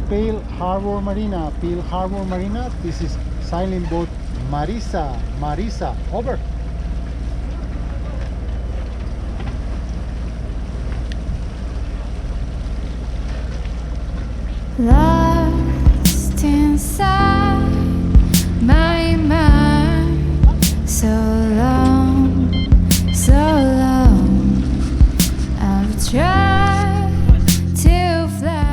Pearl Harbor Marina. Pearl Harbor Marina. This is sailing boat Marisa. Marisa, over. Lost inside my mind, so long, I've tried to fly.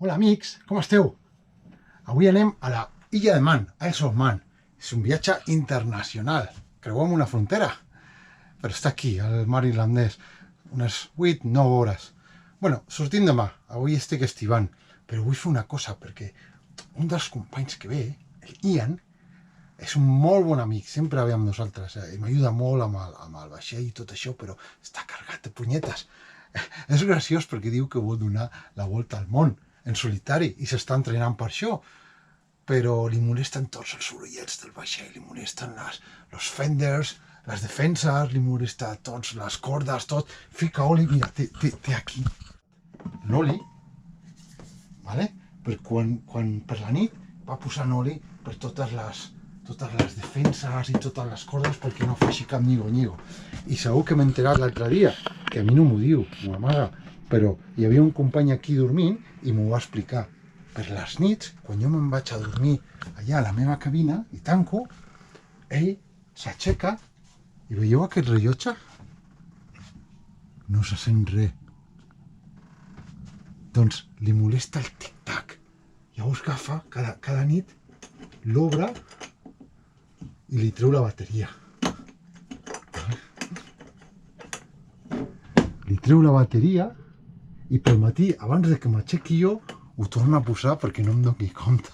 Hola amics, com esteu? Avui anem a la Illa de Man, a Isle of Man. És un viatge internacional. Creuem una frontera, però està aquí, al mar irlandès, unes 8-9 hores. Bueno, sortim demà, avui estic estivant, però vull fer una cosa, perquè un dels companys que ve, el Ian, és un molt bon amic, sempre ve amb nosaltres, m'ajuda molt amb el vaixell i tot això, però està carregat de punyetes. És graciós perquè diu que vol donar la volta al món en solitari i s'està entrenant per això, però li molesten tots els sorollets del vaixell, li molesten els fenders, les defenses, li molesta tots les cordes, tot. Fica oli, mira, té aquí l'oli, vale? Per quan per la nit va posant oli per totes les defenses i totes les cordes perquè no faci cap nyigo-nyigo. I segur que m'he enterat l'altre dia, que a mi no m'ho diu, m'ho amaga, però hi havia un company aquí dormint i m'ho va explicar. Per les nits, quan jo me'n vaig a dormir allà a la meva cabina i tanco, ell s'aixeca i veieu aquest rellotge? No se sent res. Doncs li molesta el tic-tac. Llavors agafa cada nit, l'obre i li treu la bateria. Li treu la bateria i pel matí, abans de que m'aixequi jo, ho torna a posar perquè no em doni compte.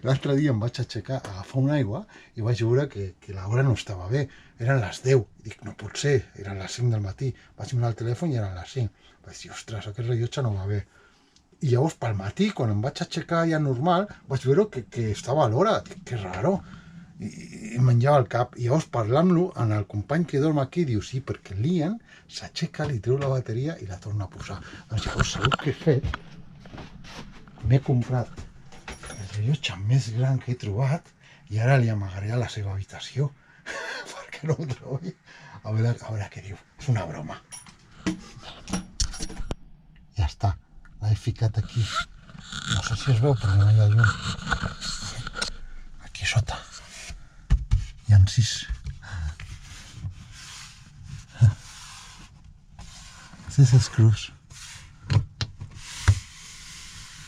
L'altre dia em vaig aixecar a agafar una aigua i vaig veure que l'hora no estava bé. Eren les 10. Dic, no pot ser, eren les 5 del matí. Vaig mirar el telèfon i eren les 5. Vaig dir, ostres, aquest rellotge no va bé. I llavors, pel matí, quan em vaig aixecar ja normal, vaig veure que estava a l'hora. Dic, que raro. I em menjava el cap. I llavors, parlant-lo, en el company que dorm aquí, diu, sí, perquè l'Ian s'aixeca, li treu la bateria i la torna a posar. Doncs llavors, segur que he fet, m'he comprat el rellotge més gran que he trobat i ara li amagaré a la seva habitació perquè no ho trobi. A veure què diu. És una broma. Ja està. L'he ficat aquí. No sé si es veu, però no hi ha llum. Aquí sota. Hi ha 6. 6 screws.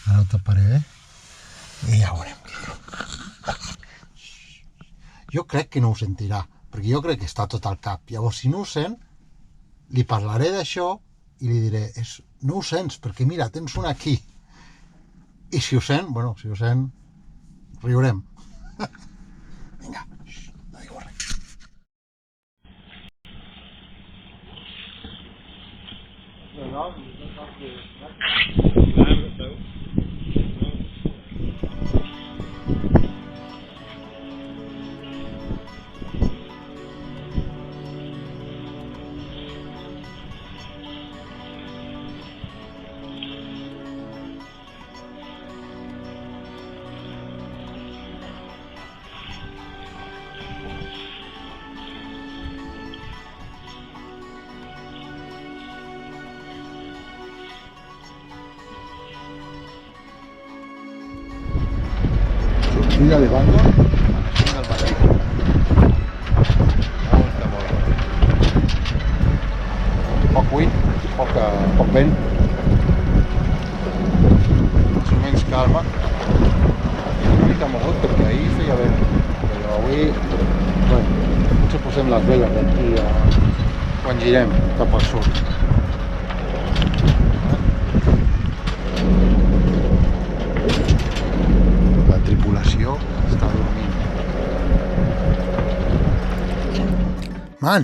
Ara ho taparé, i ja veurem què diu. Jo crec que no ho sentirà, perquè jo crec que està tot al cap. Llavors, si no ho sent, li parlaré d'això i li diré, no ho sents, perquè mira, tens un aquí. I si ho sent, bueno, si ho sent, riurem. Sortida de Bangor a les 5 del matí. Poc buit, poc vent, més o menys calma, i una mica mogut perquè ahir feia vent, però avui, bueno, potser posem les veles d'aquí quan girem cap al sud. La tripulació està dormint. Man,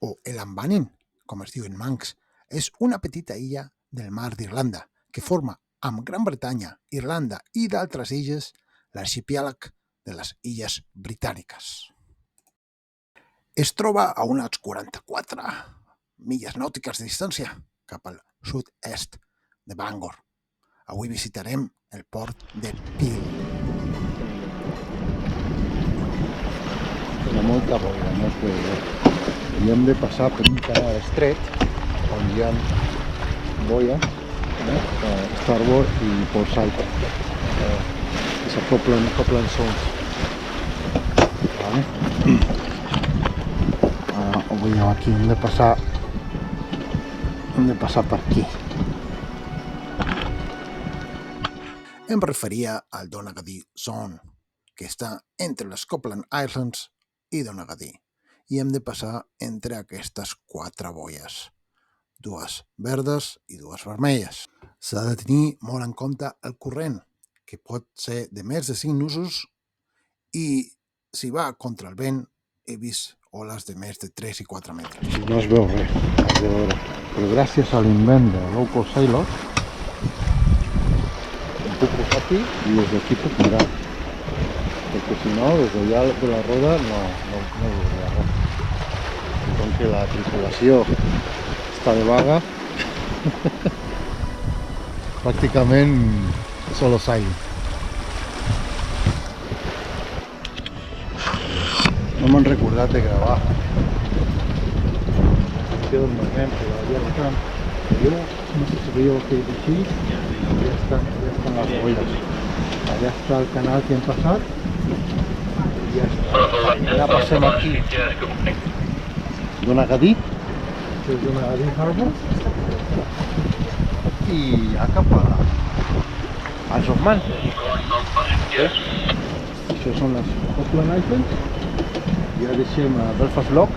o el Ambanin, com es diu en manx, és una petita illa del mar d'Irlanda que forma amb Gran Bretanya, Irlanda i d'altres illes l'arxipèlag de les Illes Britàniques. Es troba a unes 44 milles nàutiques de distància cap al sud-est de Bangor. Avui visitarem el port de Peel. Hi ha molta boira, no es veu bé. I hem de passar per un canal estret on hi ha boia, starboard i port side, que s'acoplen sons. Vale. Ho veieu aquí, hem de passar per aquí. Em referia al Donaghadee Zone, que està entre les Copeland Islands i Donaghadee, i hem de passar entre aquestes 4 boies, 2 verdes i 2 vermelles. S'ha de tenir molt en compte el corrent, que pot ser de més de 5 nusos, i si va contra el vent he vist oles de més de 3 i 4 metres. No es veu res, has de veure, però gràcies a l'invent de Low Cost Sailor em puc posar aquí i des d'aquí puc mirar, perquè si no, des d'allà de la roda no veuria res. Com que la tripulació està de vaga, pràcticament solo sailing. No m'han recordat de gravar. Queda un moment que allà estan. No sé si veieu que així, ja estan les boies. Allà està el canal que hem passat. I ja està. Ja passem aquí. Donaghadee. Això és Donaghadee Harbour. I ja cap als of Man. Això són les Copeland Islands. I ara deixem a Belfast Lock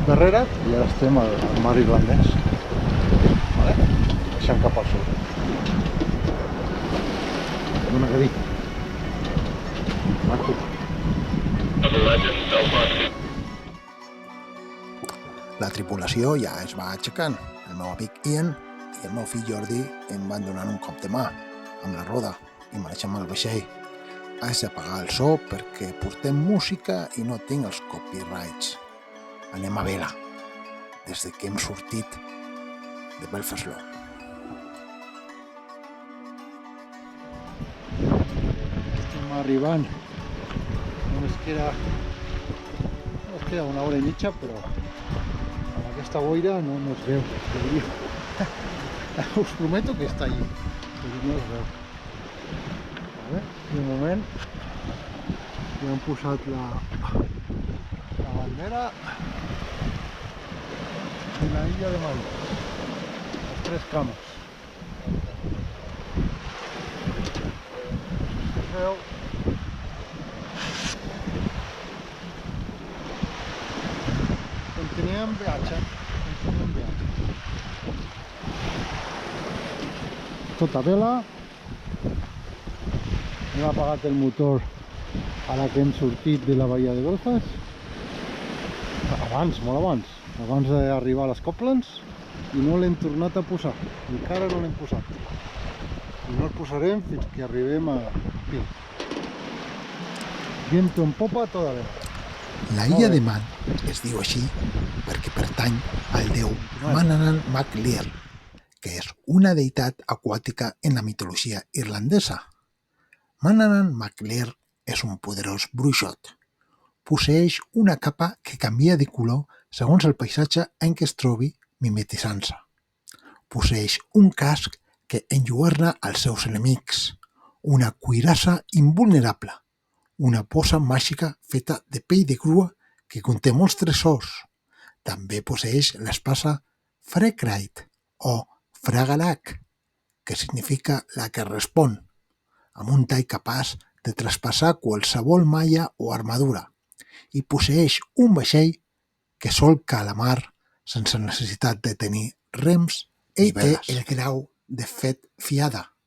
darrere i ara estem al mar irlandès. Deixem cap al sud. Donaghadee. Maco. La tripulació ja es va aixecant. El meu amic Ian i el meu fill Jordi em van donar un cop de mà amb la roda i marxem al vaixell. Haig d'apagar el so perquè portem música i no tinc els copyrights. Anem a vela, des que hem sortit de Belfast Lock. Estem arribant. Només queda una hora i mitja, però amb aquesta boira no es veu. Us prometo que està allí, però no es veu. De moment ja hem posat la bandera de la illa de Maí, les 3 cames. Es veu. Continuem viatge. Tota vela. Hem apagat el motor ara que hem sortit de la bahia de Belfast. Abans, molt abans d'arribar a les Copelands. i no l'hem tornat a posar. Encara no l'hem posat. I no el posarem fins que arribem a Pil. Viento en popa toda vegada. La illa de Man es diu així perquè pertany al déu Manannán Mac Lir, que és una deïtat aquàtica en la mitologia irlandesa. Manannán Mac Lir és un poderós bruixot. Posseeix una capa que canvia de color segons el paisatge en què es trobi mimetitzant-se. Posseeix un casc que enlluerna els seus enemics, una cuirassa invulnerable, una poça màgica feta de pell de grua que conté molts tresors. També posseeix l'espasa Freckrait o Fragalac, que significa la que respon, amb un tall capaç de traspassar qualsevol malla o armadura, i posseeix un vaixell que solca la mar sense necessitat de tenir rems. Ell té el grau de fet fiada,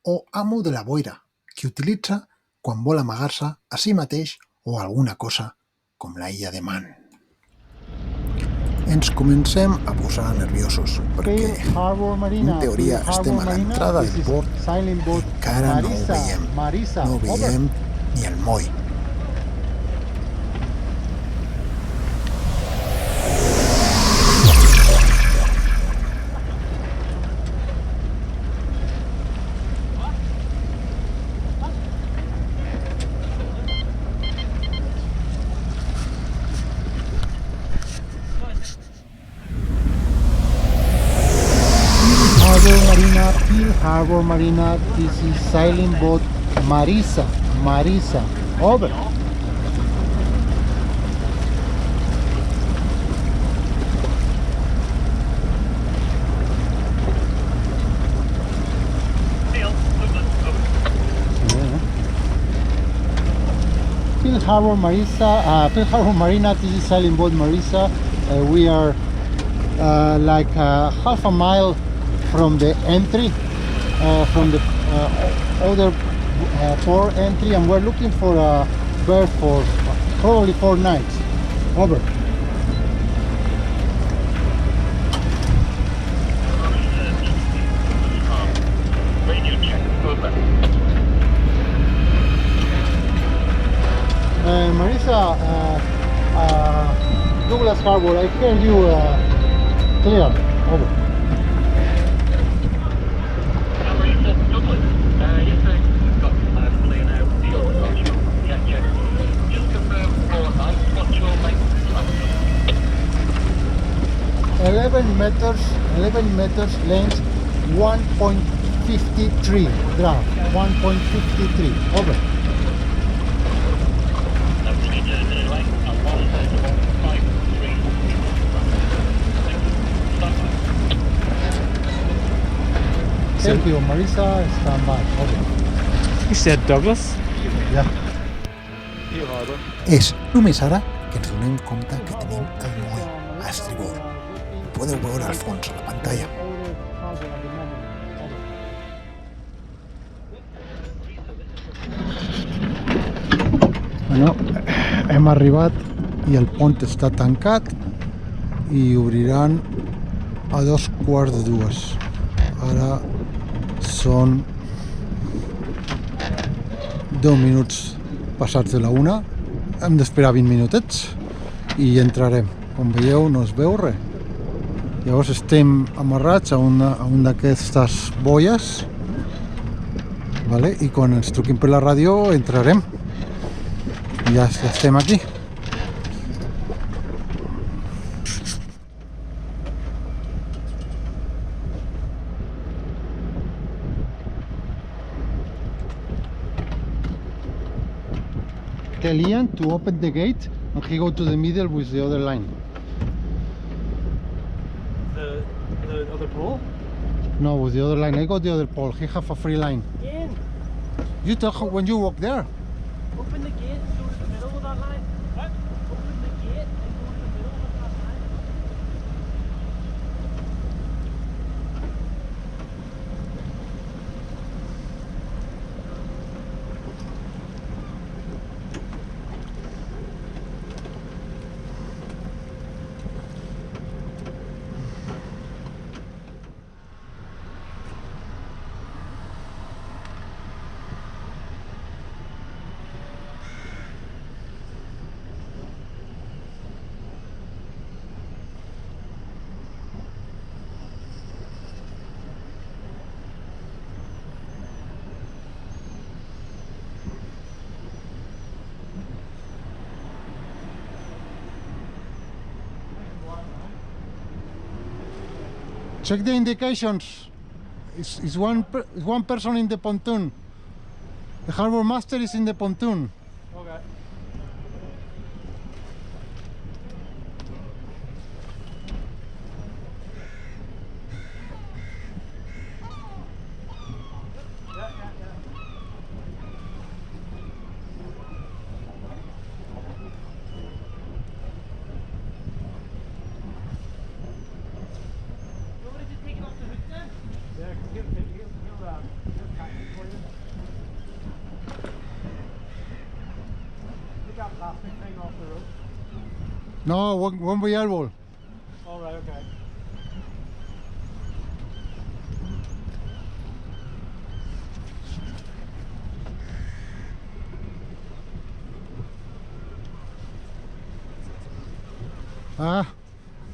o amo de la boira, que utilitza quan vol amagar-se a si mateix o alguna cosa com la illa de Man. Ens comencem a posar nerviosos perquè en teoria estem a l'entrada del port i encara no ho veiem. No veiem ni el moll. Pil Harbor Marina, this is sailing boat Marisa. Over. Pil Harbor Marina, this is sailing boat Marisa. We are like half a mile from the entry, from the other port entry, and we're looking for a berth for probably 4 nights. Over. Marisa, Douglas Harbor, I hear you clear. Over. Yes, sir. Got clear now. Yeah. Just confirm 4 nights. What's your length? 11 meters length, 1.53 draft. 1.53. Over. Thank you, Marisa. Stand by. Over. You said Douglas? Yeah. És només ara que ens donem compte que tenim el moll a estribord. Ho podeu veure al fons a la pantalla. Bueno, hem arribat i el pont està tancat i obriran a 2:15. Ara són 10 minuts passats de la 1. Hem d'esperar 20 minutets i entrarem. Com veieu, no es veu res. Llavors estem amarrats a un d'aquestes boies, vale? I quan ens truquin per la ràdio entrarem. Ja estem aquí. Tell Ian to open the gate and he go to the middle with the other line. The other pole? No, with the other line. I got the other pole. He have a free line. Ian, You tell him when you walk there. open the gate and go to the middle of that line. What? Open the gate and go to the middle of that line. Check the indications. It's one person in the pontoon. The harbor master is in the pontoon. Okay. Plastic thing off the road. No, won't be able. All right, okay.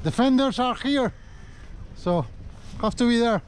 The fenders are here, so have to be there.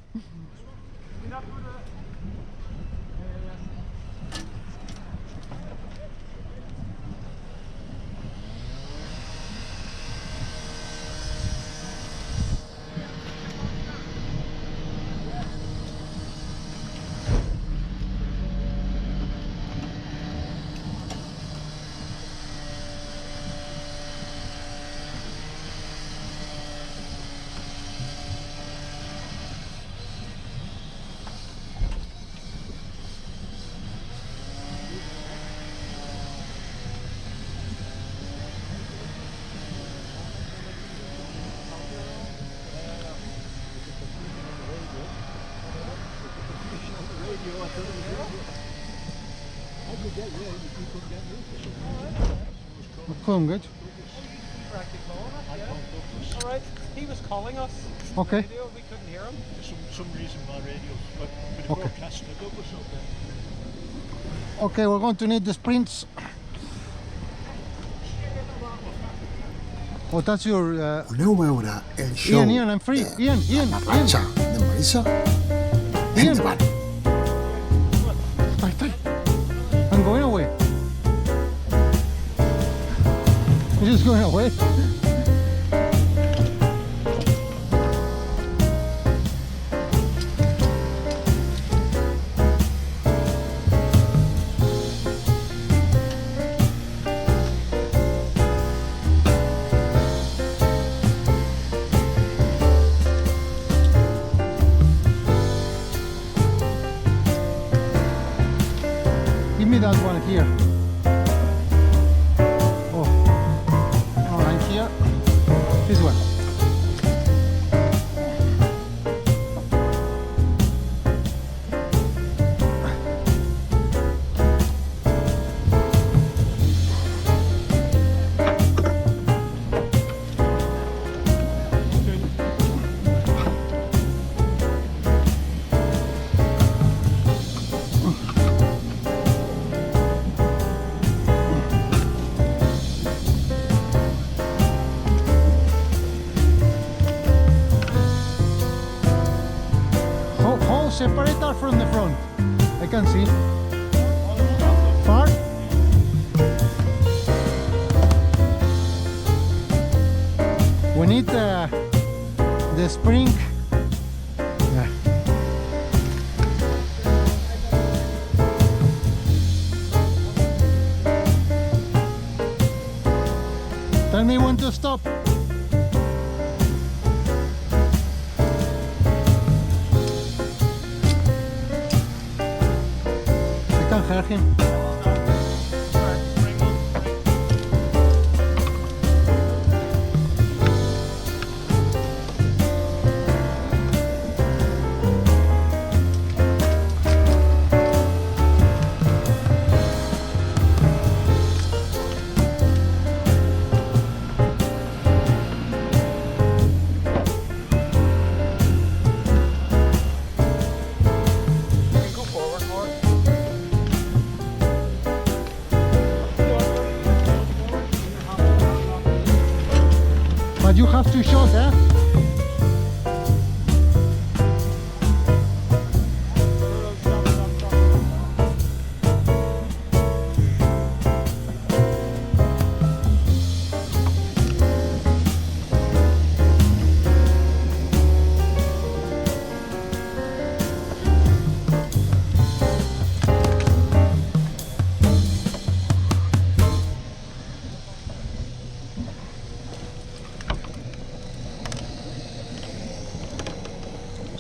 Couldn't get. All right. He was calling us. Okay. Radio, we couldn't hear him. Some reason my radio, but Okay. broadcasting it up or something. Okay, we're going to need the sprints. Oh, that's your. Voleu veure el show Ian, I'm free. de Ian. la marxa de Marisa? Ian. Endavant! Stay. I'm going away. You're just going away. Give me that one here. Oh, and here, this one. How separate are from the front? I can see. Far? We need the spring. Yeah. Tell me when to stop. I can hear him. But you have to shot, eh?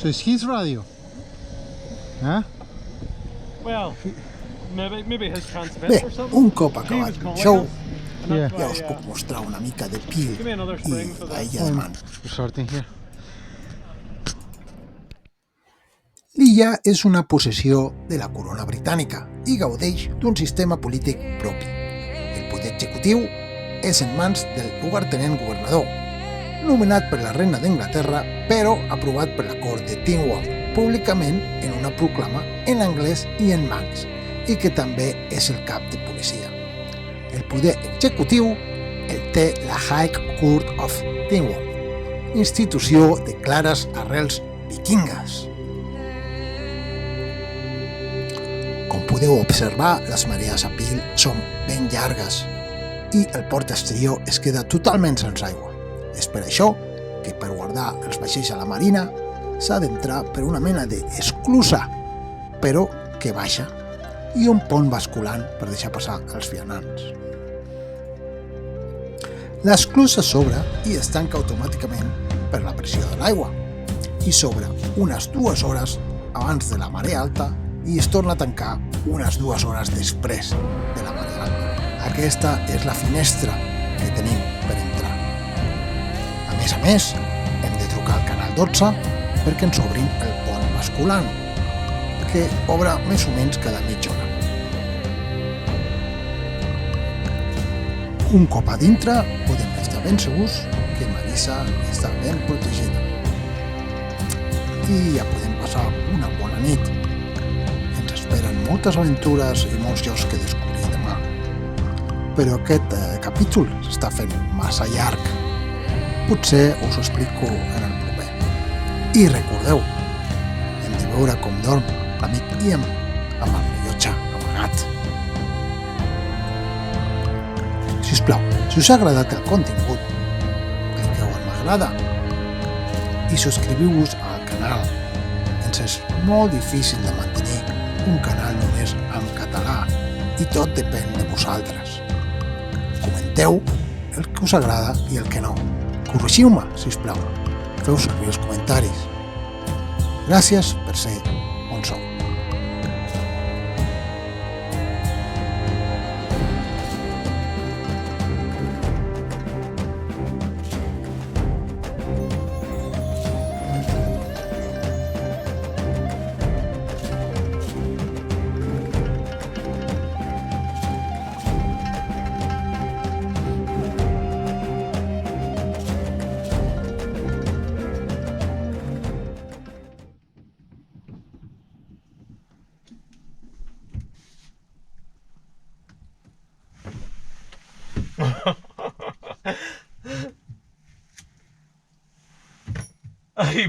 So it's his radio. Huh? Well, maybe his transmitter Bé, or something. un cop He was acabat el calling show, us, and that's Yeah. ja why, us puc mostrar una mica de give me Peel another spring for i that. l'illa de Man. We're starting here. L'illa és una possessió de la corona britànica i gaudeix d'un sistema polític propi. El poder executiu és en mans del lugartenent governador, nomenat per la reina d'Anglaterra però aprovat per la cort de Tynwald públicament en una proclama en anglès i en manx, i que també és el cap de policia. El poder executiu el té la High Court of Tynwald, institució de clares arrels vikingues. Com podeu observar, les marees a Peel són ben llargues i el port exterior es queda totalment sense aigua. És per això que per guardar els vaixells a la marina s'ha d'entrar per una mena d'esclusa, però que baixa, i un pont basculant per deixar passar els vianants. L'esclusa s'obre i es tanca automàticament per la pressió de l'aigua i s'obre unes 2 hores abans de la marea alta i es torna a tancar unes 2 hores després de la marea alta. Aquesta és la finestra que tenim per entrar. A més, hem de trucar al canal 12 perquè ens obrin el pont basculant, que obre més o menys cada mitja hora. Un cop a dintre, podem estar ben segurs que Marisa està ben protegida. I ja podem passar una bona nit. Ens esperen moltes aventures i molts llocs que descobrir demà. Però aquest capítol s'està fent massa llarg. Potser us ho explico en el proper. I recordeu, hem de veure com dorm l'amic Ian amb el rellotge amagat. Sisplau, si us ha agradat el contingut, cliqueu en m'agrada i subscriviu-vos al canal. Ens és molt difícil de mantenir un canal només en català i tot depèn de vosaltres. Comenteu el que us agrada i el que no. Corregiu-me, sisplau. Feu servir els comentaris. Gràcies per ser on sou. Ay,